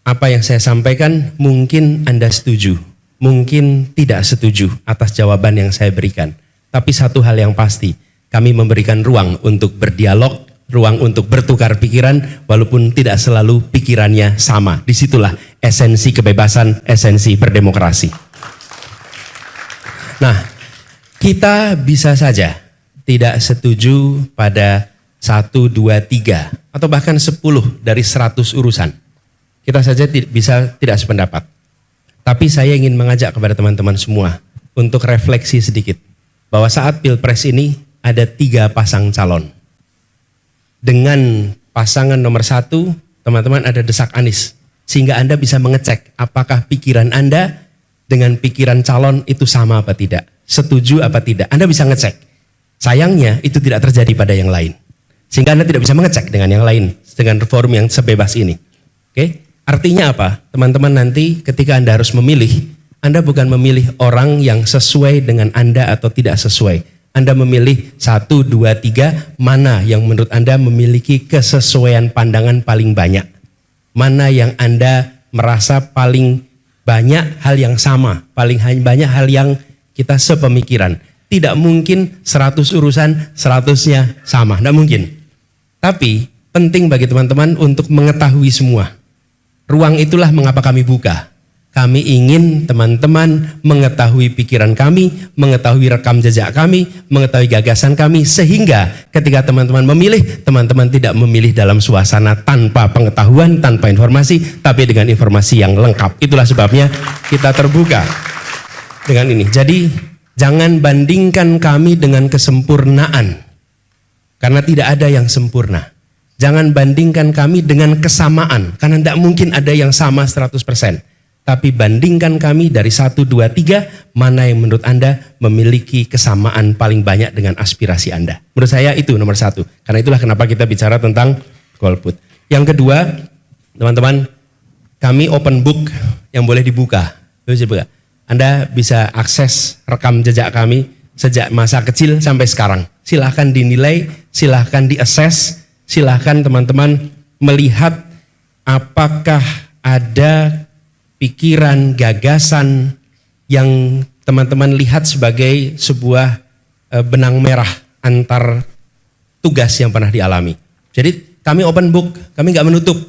Apa yang saya sampaikan mungkin Anda setuju, mungkin tidak setuju atas jawaban yang saya berikan. Tapi satu hal yang pasti, kami memberikan ruang untuk berdialog, ruang untuk bertukar pikiran, walaupun tidak selalu pikirannya sama. Disitulah esensi kebebasan, esensi berdemokrasi. Nah, kita bisa saja tidak setuju pada 1, 2, 3, atau bahkan 10 dari 100 urusan. Kita saja bisa tidak sependapat. Tapi saya ingin mengajak kepada teman-teman semua untuk refleksi sedikit. Bahwa saat Pilpres ini ada 3 pasang calon. Dengan pasangan nomor 1, teman-teman ada desak Anies. Sehingga Anda bisa mengecek apakah pikiran Anda dengan pikiran calon itu sama apa tidak. Setuju apa tidak. Anda bisa ngecek. Sayangnya itu tidak terjadi pada yang lain. Sehingga Anda tidak bisa mengecek dengan yang lain. Dengan forum yang sebebas ini. Oke? Artinya apa? Teman-teman nanti ketika Anda harus memilih, Anda bukan memilih orang yang sesuai dengan Anda atau tidak sesuai. Anda memilih 1, 2, 3, mana yang menurut Anda memiliki kesesuaian pandangan paling banyak. Mana yang Anda merasa paling banyak hal yang sama, paling banyak hal yang kita sepemikiran. Tidak mungkin 100 urusan 100-nya sama, tidak mungkin. Tapi penting bagi teman-teman untuk mengetahui semua. Ruang itulah mengapa kami buka. Kami ingin teman-teman mengetahui pikiran kami, mengetahui rekam jejak kami, mengetahui gagasan kami, sehingga ketika teman-teman memilih, teman-teman tidak memilih dalam suasana tanpa pengetahuan, tanpa informasi, tapi dengan informasi yang lengkap. Itulah sebabnya kita terbuka dengan ini. Jadi jangan bandingkan kami dengan kesempurnaan, karena tidak ada yang sempurna. Jangan bandingkan kami dengan kesamaan, karena tidak mungkin ada yang sama 100%. Tapi bandingkan kami dari 1, 2, 3, mana yang menurut Anda memiliki kesamaan paling banyak dengan aspirasi Anda. Menurut saya itu nomor 1. Karena itulah kenapa kita bicara tentang golput. Yang kedua, teman-teman, kami open book yang boleh dibuka. Anda bisa akses rekam jejak kami sejak masa kecil sampai sekarang. Silahkan dinilai, silahkan diakses. Silahkan teman-teman melihat apakah ada pikiran, gagasan yang teman-teman lihat sebagai sebuah benang merah antar tugas yang pernah dialami. Jadi kami open book, kami nggak menutup,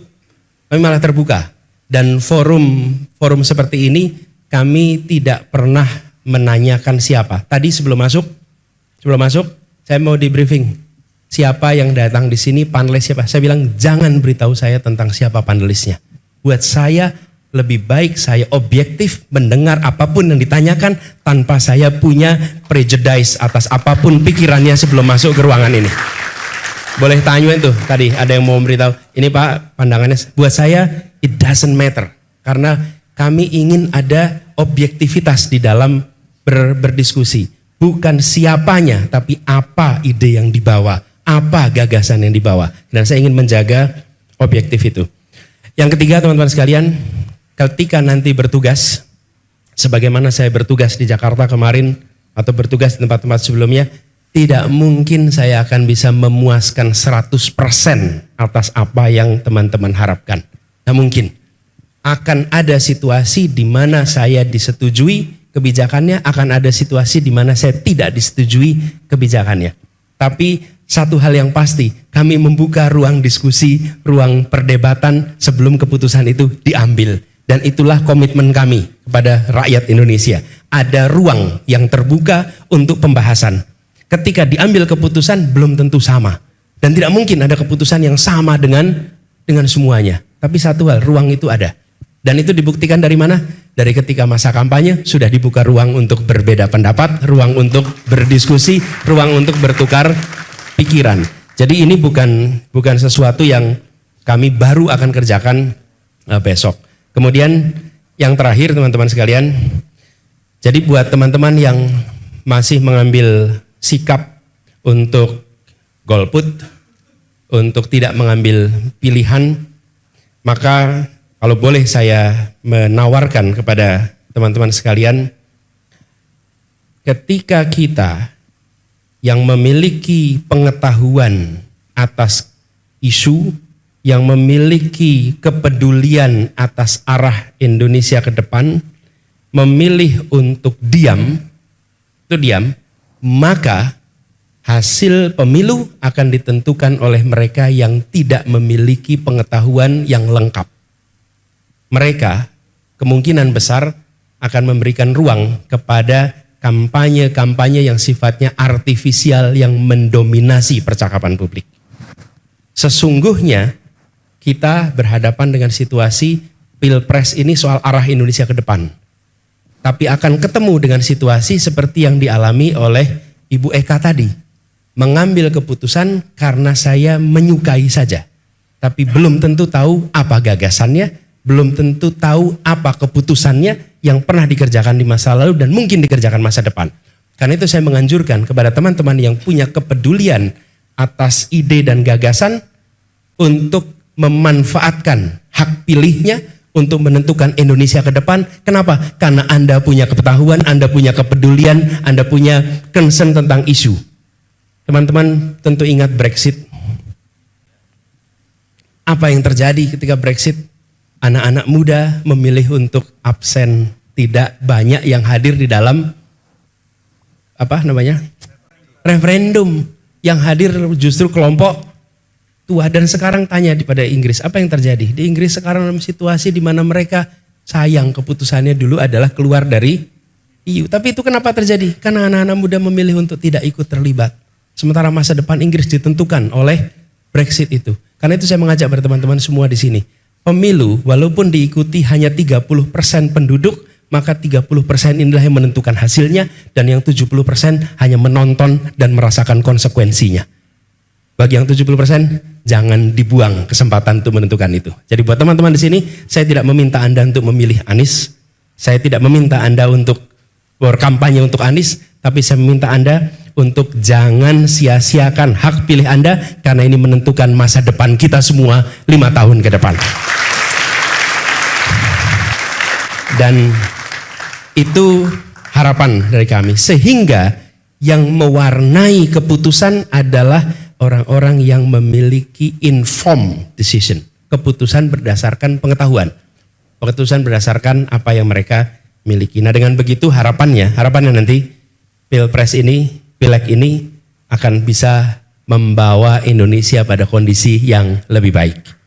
kami malah terbuka. Dan forum seperti ini kami tidak pernah menanyakan siapa. Tadi sebelum masuk saya mau di briefing. Siapa yang datang di sini, panelis siapa? Saya bilang jangan beritahu saya tentang siapa panelisnya. Buat saya lebih baik saya objektif mendengar apapun yang ditanyakan tanpa saya punya prejudice atas apapun pikirannya sebelum masuk ke ruangan ini. Boleh tanya itu tadi ada yang mau memberitahu. Ini Pak pandangannya. Buat saya it doesn't matter. Karena kami ingin ada objektivitas di dalam berdiskusi. Bukan siapanya tapi apa ide yang dibawa. Apa gagasan yang dibawa. Dan saya ingin menjaga objektif itu. Yang ketiga teman-teman sekalian, ketika nanti bertugas, sebagaimana saya bertugas di Jakarta kemarin, atau bertugas di tempat-tempat sebelumnya, tidak mungkin saya akan bisa memuaskan 100% atas apa yang teman-teman harapkan. Tidak mungkin. Akan ada situasi di mana saya disetujui kebijakannya, akan ada situasi di mana saya tidak disetujui kebijakannya. Tapi satu hal yang pasti, kami membuka ruang diskusi, ruang perdebatan sebelum keputusan itu diambil. Dan itulah komitmen kami kepada rakyat Indonesia. Ada ruang yang terbuka untuk pembahasan. Ketika diambil keputusan belum tentu sama. Dan tidak mungkin ada keputusan yang sama dengan semuanya. Tapi satu hal, ruang itu ada. Dan itu dibuktikan dari mana? Dari ketika masa kampanye sudah dibuka ruang untuk berbeda pendapat, ruang untuk berdiskusi, ruang untuk bertukar pikiran. Jadi ini bukan sesuatu yang kami baru akan kerjakan besok. Kemudian yang terakhir teman-teman sekalian, jadi buat teman-teman yang masih mengambil sikap untuk golput, untuk tidak mengambil pilihan, maka kalau boleh saya menawarkan kepada teman-teman sekalian, ketika kita yang memiliki pengetahuan atas isu, yang memiliki kepedulian atas arah Indonesia ke depan, memilih untuk diam, maka hasil pemilu akan ditentukan oleh mereka yang tidak memiliki pengetahuan yang lengkap. Mereka kemungkinan besar akan memberikan ruang kepada kampanye-kampanye yang sifatnya artifisial yang mendominasi percakapan publik. Sesungguhnya kita berhadapan dengan situasi Pilpres ini soal arah Indonesia ke depan. Tapi akan ketemu dengan situasi seperti yang dialami oleh Ibu Eka tadi. Mengambil keputusan karena saya menyukai saja. Tapi belum tentu tahu apa gagasannya, belum tentu tahu apa keputusannya yang pernah dikerjakan di masa lalu dan mungkin dikerjakan masa depan. Karena itu saya menganjurkan kepada teman-teman yang punya kepedulian atas ide dan gagasan untuk memanfaatkan hak pilihnya untuk menentukan Indonesia ke depan. Kenapa? Karena Anda punya kepengetahuan, Anda punya kepedulian, Anda punya concern tentang isu. Teman-teman tentu ingat Brexit. Apa yang terjadi ketika Brexit? Anak-anak muda memilih untuk absen, tidak banyak yang hadir di dalam referendum. Yang hadir justru kelompok tua. Dan sekarang tanya pada Inggris, apa yang terjadi? Di Inggris sekarang dalam situasi di mana mereka sayang keputusannya dulu adalah keluar dari EU. Tapi itu kenapa terjadi? Karena anak-anak muda memilih untuk tidak ikut terlibat. Sementara masa depan Inggris ditentukan oleh Brexit itu. Karena itu saya mengajak pada teman-teman semua di sini. Pemilu walaupun diikuti hanya 30% penduduk, maka 30% inilah yang menentukan hasilnya dan yang 70% hanya menonton dan merasakan konsekuensinya. Bagi yang 70% jangan dibuang kesempatan untuk menentukan itu. Jadi buat teman-teman di sini, saya tidak meminta Anda untuk memilih Anies. Saya tidak meminta Anda untuk berkampanye untuk Anies, tapi saya meminta Anda untuk jangan sia-siakan hak pilih Anda karena ini menentukan masa depan kita semua 5 tahun ke depan. Dan itu harapan dari kami. Sehingga yang mewarnai keputusan adalah orang-orang yang memiliki informed decision. Keputusan berdasarkan pengetahuan. Keputusan berdasarkan apa yang mereka miliki. Nah dengan begitu harapannya nanti Pilpres ini, Pileg ini akan bisa membawa Indonesia pada kondisi yang lebih baik.